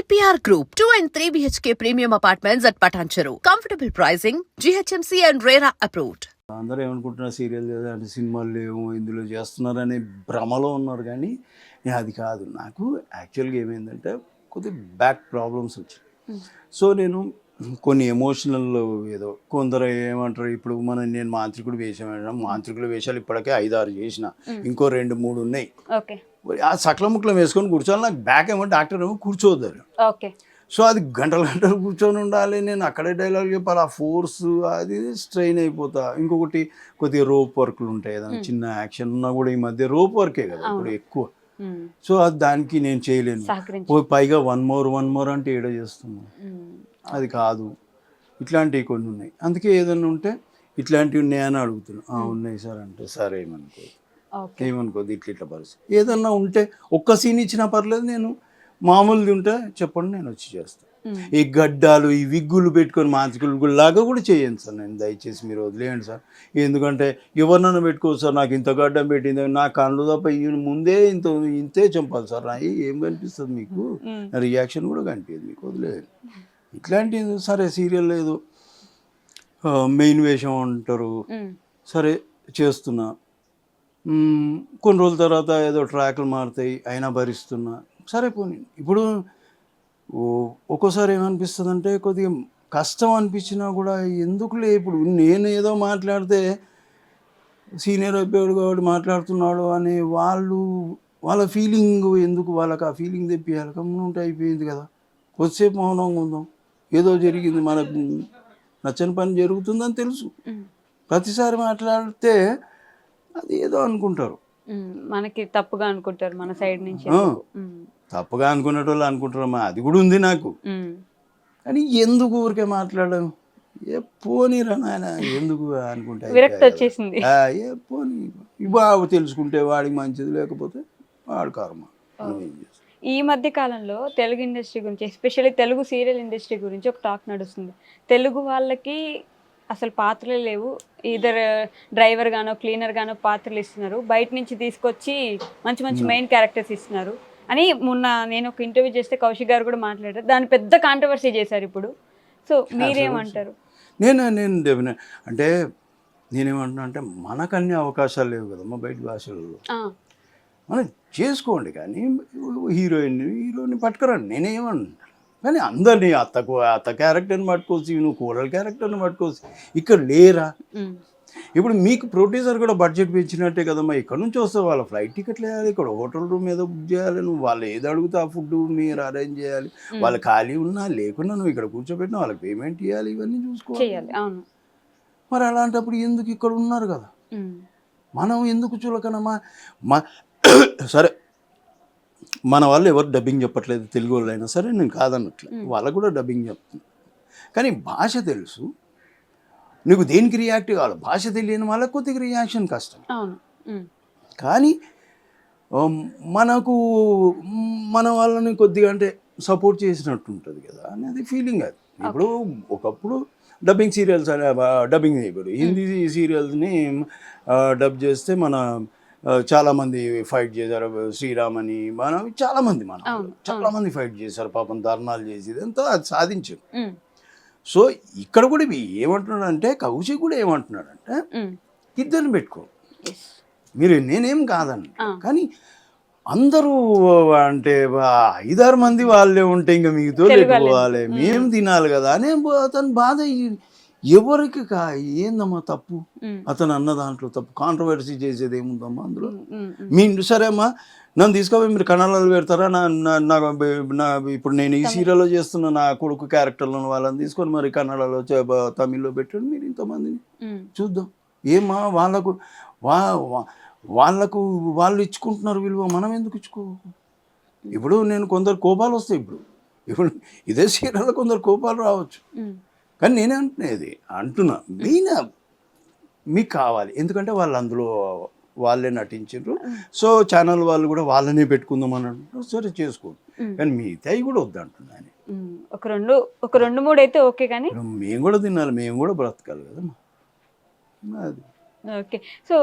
APR Group, 2 and 3 BHK premium apartments at Patancheru. Comfortable pricing, GHMC and RERA approved. అందరూ ఏమనుకుంటున్నారు serial అంటే సినిమాలు లేవు ఇందులో చేస్తున్నారనే భ్రమలో ఉన్నారు కానీ అది కాదు. నాకు యాక్చువల్గా ఏమైందంటే కొద్దిగా బ్యాక్ ప్రాబ్లమ్స్ వచ్చాయి. సో నేను కొన్ని ఎమోషనల్ ఏదో కొందరు ఏమంటారు ఇప్పుడు నేను మాంత్రికుడు వేషం వేయడం మాంత్రికుల వేషాలు ఇప్పటికే 5-6 చేసిన ఇంకో 2-3 ఉన్నాయి. ఆ సకల ముక్కలం వేసుకొని కూర్చోవాలి. నాకు బ్యాక్ ఏమో డాక్టర్ ఏమో కూర్చోవద్దారు. సో అది గంటలు కూర్చొని ఉండాలి. నేను అక్కడే డైలాగ్ చెప్పాలి. ఆ ఫోర్స్ అది స్ట్రెయిన్ అయిపోతా. ఇంకొకటి కొద్దిగా రోప్ వర్క్లు ఉంటాయి. ఏదైనా చిన్న యాక్షన్ ఉన్నా కూడా ఈ మధ్య రోప్ వర్కే కదా ఇప్పుడు ఎక్కువ. సో అది దానికి నేను చేయలేను. పైగా వన్ మోర్ అంటే ఏడో చేస్తున్నాను. అది కాదు. ఇట్లాంటివి కొన్ని ఉన్నాయి. అందుకే ఏదైనా ఉంటే ఇట్లాంటివి ఉన్నాయని అడుగుతున్నాను. ఉన్నాయి సార్ అంటే సరే ఏమనుకోదు ఇట్లా పరిస్థితి. ఏదన్నా ఉంటే ఒక్క సీన్ ఇచ్చినా పర్లేదు, నేను మామూలుది ఉంటే చెప్పండి నేను వచ్చి చేస్తాను. ఈ గడ్డాలు ఈ విగ్గులు పెట్టుకొని మాంత్రికులు లాగా కూడా చేయను సార్. నేను దయచేసి మీరు వదిలేయండి సార్. ఎందుకంటే ఎవరినైనా పెట్టుకోవచ్చు సార్. నాకు ఇంత గడ్డం పెట్టింది నా కళ్ళు తప్ప ముందే ఇంతే చంపాలి సార్. నా ఏం కనిపిస్తుంది మీకు? నా రియాక్షన్ కూడా కనిపించదు మీకు. వదిలేయండి. ఇట్లాంటిది సరే సీరియల్ లేదు మెయిన్ వేషం అంటారు. సరే చేస్తున్నా. కొన్ని రోజుల తర్వాత ఏదో ట్రాక్లు మారుతాయి అయినా భరిస్తున్నా. సరే పోనీ. ఇప్పుడు ఒక్కోసారి ఏమనిపిస్తుంది అంటే కొద్దిగా కష్టం అనిపించినా కూడా ఎందుకులే ఇప్పుడు నేను ఏదో మాట్లాడితే సీనియర్ అయిపోయాడు కాబట్టి మాట్లాడుతున్నాడు అని వాళ్ళ ఫీలింగ్ ఎందుకు వాళ్ళకి ఆ ఫీలింగ్ తెప్పియాలి. కమ్మునుంటే అయిపోయింది కదా. కొద్దిసేపు మౌనంగా ఉందాం. ఏదో జరిగింది మనకు నచ్చని పని జరుగుతుందని తెలుసు. ప్రతిసారి మాట్లాడితే అది ఏదో అనుకుంటారు, మనకి తప్పుగా అనుకుంటారు మన సైడ్ నుంచి. తప్పుగా అనుకునేటోళ్ళు అనుకుంటారమ్మా. అది కూడా ఉంది నాకు. కానీ ఎందుకు ఊరికే మాట్లాడడం? పోనీరా నాయన ఎందుకు అనుకుంటా విరక్తి వచ్చేసింది. పోనీ బాబు తెలుసుకుంటే వాడికి మంచిది, లేకపోతే వాడు కర్మ. ఈ మధ్య కాలంలో తెలుగు ఇండస్ట్రీ గురించి ఎస్పెషల్లీ తెలుగు సీరియల్ ఇండస్ట్రీ గురించి ఒక టాక్ నడుస్తుంది. తెలుగు వాళ్ళకి అసలు పాత్రలే లేవు, ఇద్దరు డ్రైవర్ గానో క్లీనర్ గానో పాత్రలు ఇస్తున్నారు, బయట నుంచి తీసుకొచ్చి మంచి మంచి మెయిన్ క్యారెక్టర్స్ ఇస్తున్నారు అని మొన్న నేను ఒక ఇంటర్వ్యూ చేస్తే కౌశిక్ గారు కూడా మాట్లాడారు. దాన్ని పెద్ద కాంట్రవర్సీ చేశారు ఇప్పుడు. సో మీరేమంటారు? నేను అంటే నేనేమంటున్నా అంటే మనకు అన్ని అవకాశాలు లేవు కదమ్మా బయట భాషలలో. మనం చేసుకోండి కానీ హీరోయిన్ని పట్టుకురండి. నేనేమన్నా కానీ అందరినీ అత్త క్యారెక్టర్ని పట్టుకోవచ్చు, నువ్వు కూరల క్యారెక్టర్ని పట్టుకోవచ్చు. ఇక్కడ లేరా? ఇప్పుడు మీకు ప్రొడ్యూసర్ కూడా బడ్జెట్ పెంచినట్టే కదమ్మా. ఇక్కడ నుంచి వస్తే వాళ్ళ ఫ్లైట్ టికెట్లు వేయాలి, ఇక్కడ హోటల్ రూమ్ ఏదో బుక్ చేయాలి, నువ్వు వాళ్ళు ఏది అడుగుతా ఆ ఫుడ్ మీరు అరేంజ్ చేయాలి. వాళ్ళు ఖాళీ ఉన్నా లేకున్నా నువ్వు ఇక్కడ కూర్చోబెట్టినా వాళ్ళకి పేమెంట్ ఇవ్వాలి, ఇవన్నీ చూసుకోవాలి. మరి అలాంటప్పుడు ఎందుకు ఇక్కడ ఉన్నారు కదా, మనం ఎందుకు చులకనమ్మా? సరే మన వాళ్ళు ఎవరు డబ్బింగ్ చెప్పట్లేదు, తెలుగు వాళ్ళు అయినా సరే నేను కాదన్నట్లే, వాళ్ళకు కూడా డబ్బింగ్ చెప్తుంది. కానీ భాష తెలుసు, నీకు దేనికి రియాక్ట్ కావాలి. భాష తెలియని వాళ్ళకి కొద్దిగా రియాక్షన్ కష్టం. కానీ మన వాళ్ళని కొద్దిగా అంటే సపోర్ట్ చేసినట్టు ఉంటుంది కదా అనేది ఫీలింగ్. అది ఇప్పుడు ఒకప్పుడు డబ్బింగ్ సీరియల్స్ డబ్బింగ్ చేయకూడదు. హిందీ సీరియల్స్ని డబ్ చేస్తే చాలామంది ఫైట్ చేశారు. శ్రీరామ్ అని చాలామంది ఫైట్ చేశారు పాపం, ధర్నాలు చేసి ఇదంతా అది సాధించారు. సో ఇక్కడ కూడా ఏమంటున్నాడు అంటే కౌశిక్ కూడా ఏమంటున్నాడంటే ఇద్దరిని పెట్టుకో మీరు, నేనేం కాదండి. కానీ అందరూ అంటే 5-6 మంది వాళ్ళే ఉంటే ఇంకా మీతో పెట్టుకోవాలి, మేము తినాలి కదా అనే అతను బాధ. ఎవరికి ఏందమ్మా తప్పు? అతను అన్న దాంట్లో తప్పు. కాంట్రవర్సీ చేసేది ఏముందమ్మా అందులో? సరే అమ్మా నన్ను తీసుకోపోయి మీరు కన్నడలో పెడతారా? ఇప్పుడు నేను ఈ సీరియల్లో చేస్తున్న నా కొడుకు క్యారెక్టర్లో వాళ్ళని తీసుకొని మరి కన్నడలో తమిళ్లో పెట్టండి, మీరు ఇంతమందిని చూద్దాం. ఏమా వాళ్ళకు వాళ్ళు ఇచ్చుకుంటున్నారు విలువ, మనం ఎందుకు ఇచ్చుకో? ఇప్పుడు నేను కొందరు కోపాలు వస్తాయి. ఇప్పుడు ఇదే సీరియల్లో కొందరు కోపాలు రావచ్చు. కానీ నేనే అంటున్నా మెయిన్ మీకు కావాలి. ఎందుకంటే వాళ్ళు అందులో వాళ్ళే నటించారు. సో ఛానల్ వాళ్ళు కూడా వాళ్ళనే పెట్టుకుందాం అని అంటున్నారు. సరే చేసుకోండి, కానీ మిగతాయి కూడా వద్దంటున్నాను. ఒక 2-3 అయితే ఓకే, కానీ మేము కూడా తినాలి, మేము కూడా బ్రతకాలి కదమ్మా. అది ఓకే. సో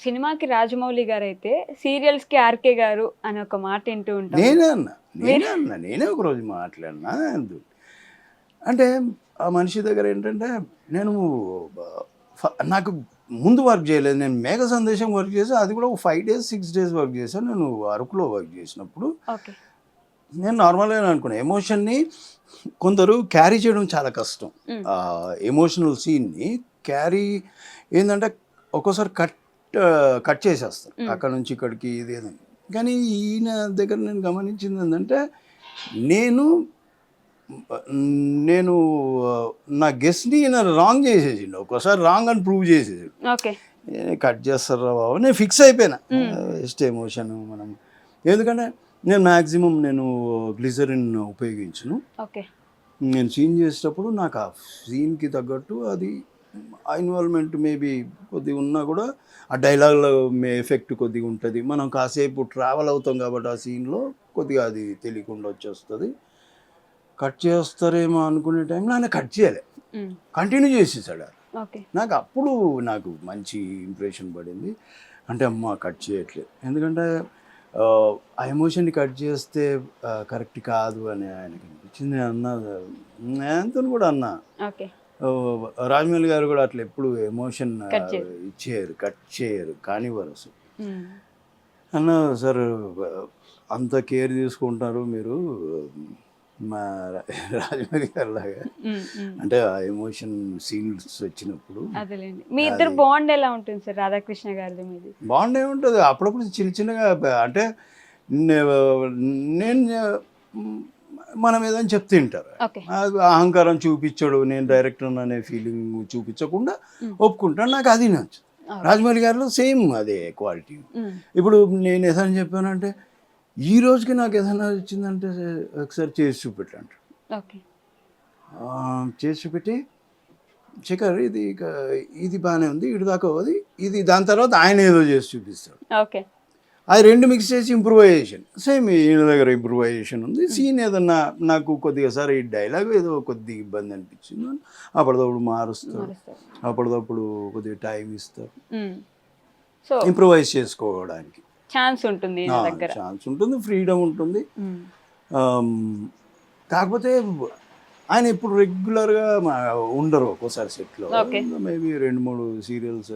సినిమాకి రాజమౌళి గారు అయితే సీరియల్స్ కి ఆర్కే గారు అని ఒక మాట వింటూ ఉంటాం. నేనే ఒకరోజు మాట్లాడినా. అంటే ఆ మనిషి దగ్గర ఏంటంటే నేను నాకు ముందు వర్క్ చేయలేదు. నేను మేఘ సందేశం వర్క్ చేసి అది కూడా 5 days 6 days వర్క్ చేశాను. నేను అరకులో వర్క్ చేసినప్పుడు నేను నార్మల్గా అనుకున్నాను, ఎమోషన్ని కొందరు క్యారీ చేయడం చాలా కష్టం. ఎమోషనల్ సీన్ని క్యారీ ఏంటంటే ఒక్కోసారి కట్ చేసేస్తారు అక్కడ నుంచి ఇక్కడికి ఇది ఏదని. కానీ ఈయన దగ్గర నేను గమనించింది ఏంటంటే నేను నా గెస్ట్ని ఈయన రాంగ్ చేసేసిండు. ఒక్కోసారి రాంగ్ అని ప్రూవ్ చేసేసాడు. కట్ చేస్తారా బాబు, నేను ఫిక్స్ అయిపోయినా జస్ట్ ఎమోషన్ మనం. ఎందుకంటే నేను మ్యాక్సిమం గ్లిజరిన్ ఉపయోగించను. నేను సీన్ చేసేటప్పుడు నాకు ఆ సీన్కి తగ్గట్టు అది ఇన్వాల్వ్మెంట్ మేబీ కొద్దిగా ఉన్నా కూడా ఆ డైలాగ్లో ఎఫెక్ట్ కొద్దిగా ఉంటుంది. మనం కాసేపు ట్రావెల్ అవుతాం కాబట్టి ఆ సీన్లో కొద్దిగా అది తెలియకుండా వచ్చేస్తుంది. కట్ చేస్తారేమో అనుకునే టైంలో ఆయన కట్ చేయలే, కంటిన్యూ చేసేసాడు. నాకు మంచి ఇంప్రెషన్ పడింది. అంటే అమ్మ కట్ చేయట్లేదు, ఎందుకంటే ఆ ఎమోషన్ని కట్ చేస్తే కరెక్ట్ కాదు అని ఆయనకి అనిపించింది. నేనంతా కూడా అన్నా, రాజమౌళి గారు కూడా అట్లా ఎప్పుడు ఎమోషన్ కట్ చేయరు కానివ్వరు అసలు. అన్నా సార్ అంత కేర్ తీసుకుంటారు మీరు మా రాజమౌళి గారు లాగా. అంటే ఆ ఎమోషన్ సీన్స్ వచ్చినప్పుడు మీ ఇద్దరు బాండ్ ఎలా ఉంటుంది సార్? రాధాకృష్ణ గారిది మీది బాండ్ ఏముంటుంది, అప్పుడప్పుడు చిన్నగా అంటే నేను మనం ఏదని చెప్తే వింటారు. అహంకారం చూపించడు, నేను డైరెక్టర్ అనే ఫీలింగ్ చూపించకుండా ఒప్పుకుంటాను. నాకు అది నచ్చదు. రాజమౌళి గారిలో సేమ్ అదే క్వాలిటీ. ఇప్పుడు నేను ఏదైనా చెప్పానంటే ఈ రోజుకి నాకు ఏదైనా వచ్చిందంటే ఒకసారి చేసి చూపెట్టండి, చేసి చూపెట్టి శేఖర్ ఇది బాగానే ఉంది, ఇటు దాకా ఇది దాని తర్వాత ఆయన ఏదో చేసి చూపిస్తాడు. అది రెండు మిక్స్ చేసి ఇంప్రూవైజేషన్, సేమ్ ఈయన దగ్గర ఇంప్రూవైజేషన్ ఉంది. సీన్ ఏదన్నా నాకు కొద్దిగా సార్ ఈ డైలాగ్ ఏదో కొద్దిగా ఇబ్బంది అనిపించింది, అప్పటిదప్పుడు మారుస్తాడు, అప్పటిదప్పుడు కొద్దిగా టైం ఇస్తారు ఇంప్రూవైజ్ చేసుకోవడానికి. ఛాన్స్ ఉంటుంది, ఫ్రీడమ్ ఉంటుంది. కాకపోతే ఆయన ఇప్పుడు రెగ్యులర్గా ఉండరు, ఒక్కోసారి సెట్లో మేబీ 2-3 సీరియల్స్.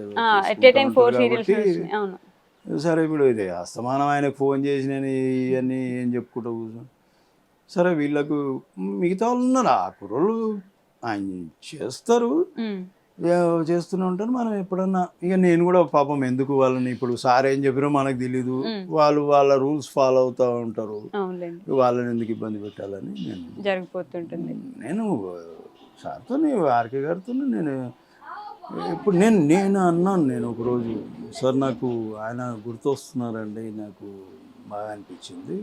సరే ఇప్పుడు ఇది అస్తమానం ఆయనకు ఫోన్ చేసి నేను ఇవన్నీ ఏం చెప్పుకుంటూ కూర్చొని, సరే వీళ్ళకు మిగతా వాళ్ళు ఉన్నారు, ఆ కుర్రోళ్ళు ఆయన చేస్తూనే ఉంటారు. మనం ఎప్పుడన్నా ఇక నేను కూడా పాపం ఎందుకు వాళ్ళని, ఇప్పుడు సార్ ఏం చెప్పారో మనకు తెలీదు, వాళ్ళు వాళ్ళ రూల్స్ ఫాలో అవుతూ ఉంటారు, వాళ్ళని ఎందుకు ఇబ్బంది పెట్టాలని జరిగిపోతుంటుంది. నేను సార్తో ఆర్కే గారితో ఇప్పుడు నేను అన్నాను, నేను ఒకరోజు సార్ నాకు ఆయన గుర్తొస్తున్నారండి, నాకు బాగా అనిపించింది,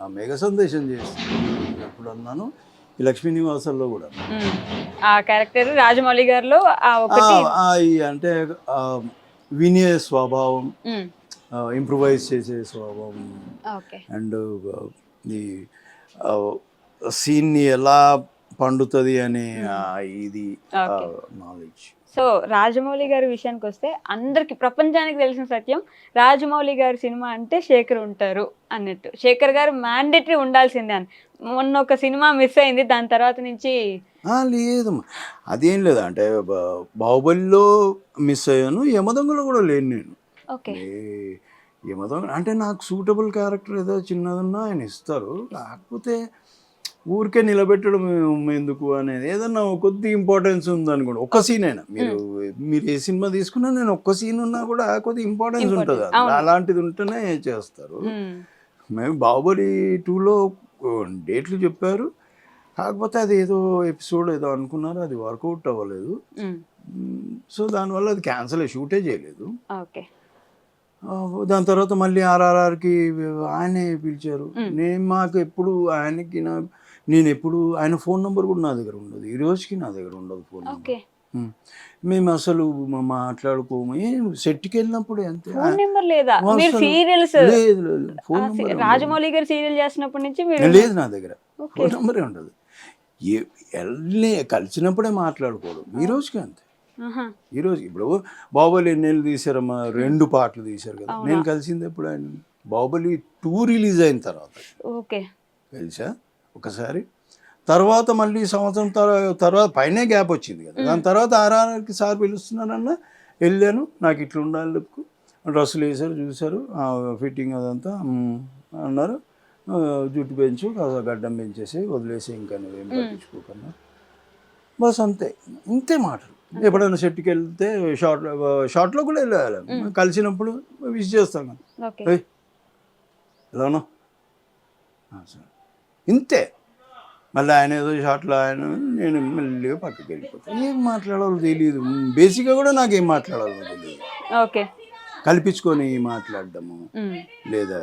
ఆ మేఘ సందేశం చేస్తుంది ఎప్పుడు అన్నాను. ఈ లక్ష్మీ నివాసాల్లో కూడా ఆ క్యారెక్టర్ రాజమౌళి గారిలో అంటే వినే స్వభావం, ఇంప్రూవైజ్ చేసే స్వభావం, అండ్ ఈ సీన్ని ఎలా పండుతుంది అనే ఇది నాలెడ్జ్. సో రాజమౌళి గారి విషయానికి వస్తే అందరికి ప్రపంచానికి తెలిసిన సత్యం, రాజమౌళి గారి సినిమా అంటే శేఖర్ ఉంటారు అన్నట్టు. శేఖర్ గారు మ్యాండేటరీ ఉండాల్సిందే అని. మొన్న ఒక సినిమా మిస్ అయింది, దాని తర్వాత నుంచి లేదమ్మా, అదేం లేదు. అంటే బాహుబలిలో మిస్ అయ్యాను, యమదొంగలో కూడా లేను నేను. యమదొంగ అంటే నాకు సూటబుల్ క్యారెక్టర్ ఏదో చిన్నదన్నా ఆయన ఇస్తారు, కాకపోతే ఊరికే నిలబెట్టడం ఎందుకు అనేది, ఏదన్నా కొద్ది ఇంపార్టెన్స్ ఉందనుకోండి, ఒక్క సీన్ అయినా మీరు ఏ సినిమా తీసుకున్నా నేను ఒక్క సీన్ ఉన్నా కూడా కొద్ది ఇంపార్టెన్స్ ఉంటుంది, అలాంటిది ఉంటేనే చేస్తారు. మేము బాహుబలి 2లో డేట్లు చెప్పారు, కాకపోతే అది ఏదో ఎపిసోడ్ ఏదో అనుకున్నారు, అది వర్కౌట్ అవ్వలేదు. సో దానివల్ల అది క్యాన్సిల్, షూటే చేయలేదు. దాని తర్వాత మళ్ళీ RRRకి ఆయనే పిలిచారు. మాకు ఎప్పుడు ఆయనకి నేను ఎప్పుడు ఆయన ఫోన్ నెంబర్ కూడా నా దగ్గర ఉండదు, ఈ రోజుకి నా దగ్గర ఉండదు ఫోన్ నెంబర్. మేము అసలు మాట్లాడుకోము, సెట్కి వెళ్ళినప్పుడు అంతే. రాజమౌళి గారు సీరియల్ చేసినప్పటి నుంచి లేదు, నా దగ్గర ఫోన్ నెంబరే ఉండదు. కలిసినప్పుడే మాట్లాడుకోవడం, ఈ రోజుకి అంతే. ఆహా. ఈరోజు ఇప్పుడు బాహుబలి ఎన్నేళ్ళు తీశారమ్మా, 2 పాటలు తీశారు కదా. నేను కలిసింది ఎప్పుడు ఆయన బాహుబలి 2 రిలీజ్ అయిన తర్వాత ఓకే. కలిసా ఒకసారి. తర్వాత మళ్ళీ సంవత్సరం తర్వాత పైనే గ్యాప్ వచ్చింది కదా. దాని తర్వాత ఆర్ఆర్ఆర్కి సార్ పిలుస్తున్నానన్నా వెళ్ళాను. నాకు ఇట్లా ఉండాలి లుక్, డ్రెస్సులు వేసారు, చూశారు, ఫిట్టింగ్ అదంతా అన్నారు. జుట్టు పెంచు, గడ్డం పెంచేసి వదిలేసి ఇంకా నువ్వేం పట్టించుకోకన్నా బస్ అంతే. ఇంతే మాటలు. ఎప్పుడైనా సెట్కి వెళ్తే షార్ట్లో కూడా వెళ్ళాలి, కలిసినప్పుడు విష్ చేస్తాం కదా, ఓకే. ఎలానో సార్ ఇంతే. మళ్ళీ ఆయన ఏదో షార్ట్లో ఆయన, నేను మెల్లిగా పక్కకి వెళ్ళిపోతాను. ఏం మాట్లాడాలో తెలియదు, బేసిక్గా కూడా నాకేం మాట్లాడాలో తెలియదు. ఓకే. కల్పించుకొని మాట్లాడడము లేదా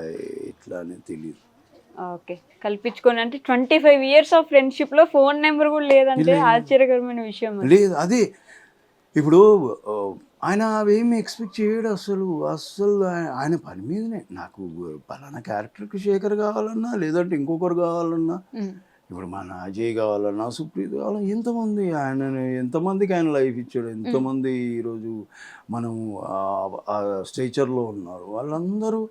ఇట్లా అనేది తెలియదు. ఓకే. కల్పించుకొని అంటే 25 years ఆఫ్ ఫ్రెండ్షిప్లో ఫోన్ నెంబర్ కూడా లేదంటే ఆశ్చర్యకరమైన విషయం. లేదు అదే ఇప్పుడు ఆయన అవేమి ఎక్స్పెక్ట్ చేయడు అసలు. ఆయన పని మీదనే. నాకు పలానా క్యారెక్టర్కి శేఖర్ కావాలన్నా, లేదంటే ఇంకొకరు కావాలన్నా, ఇప్పుడు మన అజయ్ కావాలన్నా, సుప్రీత్ కావాలన్నా, ఎంతమందికి ఆయన లైఫ్ ఇచ్చాడు, ఎంతమంది ఈరోజు మనం ఆ స్ట్రేచర్లో ఉన్నారు. వాళ్ళందరూ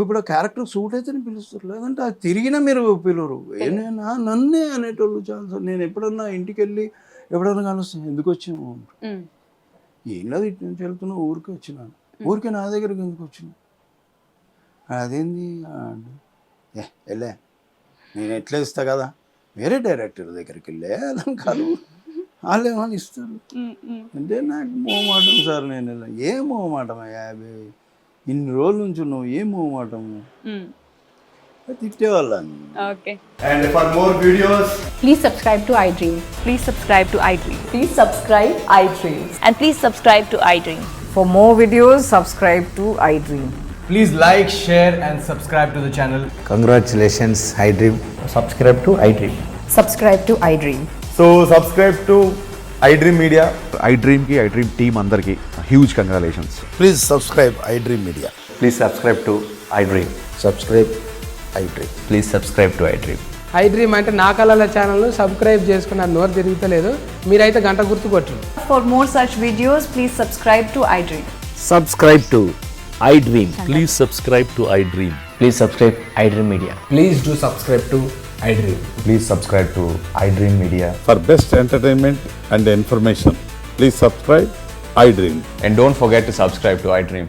ఇప్పుడు క్యారెక్టర్ సూట్ అయితేనే పిలుస్తారు, లేదంటే అది తిరిగినా మీరు పిలవరు. ఏమైనా నన్నే అనేటోళ్ళు చాలా. నేను ఎప్పుడన్నా ఇంటికి వెళ్ళి ఎప్పుడన్నా కలుస్తాను, ఎందుకు వచ్చాము, ఏం లేదు ఇటు నుంచి వెళ్తున్నా, ఊరికే వచ్చినాను. ఊరికే నా దగ్గరికి ఎందుకు వచ్చినా, అదేంది వెళ్ళా, నేను ఎట్లా ఇస్తా కదా, వేరే డైరెక్టర్ దగ్గరికి వెళ్ళే అలా కలువు, వాళ్ళు ఏమని ఇస్తారు అంటే నాకు మొహమాటం సార్. నేను ఏం మొహమాటం, 50 ఇన్ని రోజుల నుంచి ఉన్నావు, ఏం మొహమాటము, తిట్టేవాళ్ళని. Okay. And for more videos, Please subscribe to iDream. Please subscribe to iDream. Please subscribe iDream. And please subscribe to iDream. For more videos, subscribe to iDream. please like, share and subscribe to the channel. Congratulations, iDream. Subscribe to iDream. Subscribe to iDream. So subscribe to iDream Media. iDream ki iDream team andarki huge congratulations. Please subscribe iDream Media. Please subscribe to iDream. Subscribe iDream. Please subscribe to iDream. iDream అంటే నా కళల channel subscribe చేసుకున్న నోరు తిరుగుతలేదు, మీరైతే గంట గుర్తు కొట్టండి. For more such videos, please subscribe to iDream. Subscribe to iDream. Please subscribe to iDream. Please subscribe iDream Media. Please do subscribe to iDream. Please subscribe to iDream Media. For best entertainment and information, please subscribe iDream. And don't forget to subscribe to iDream.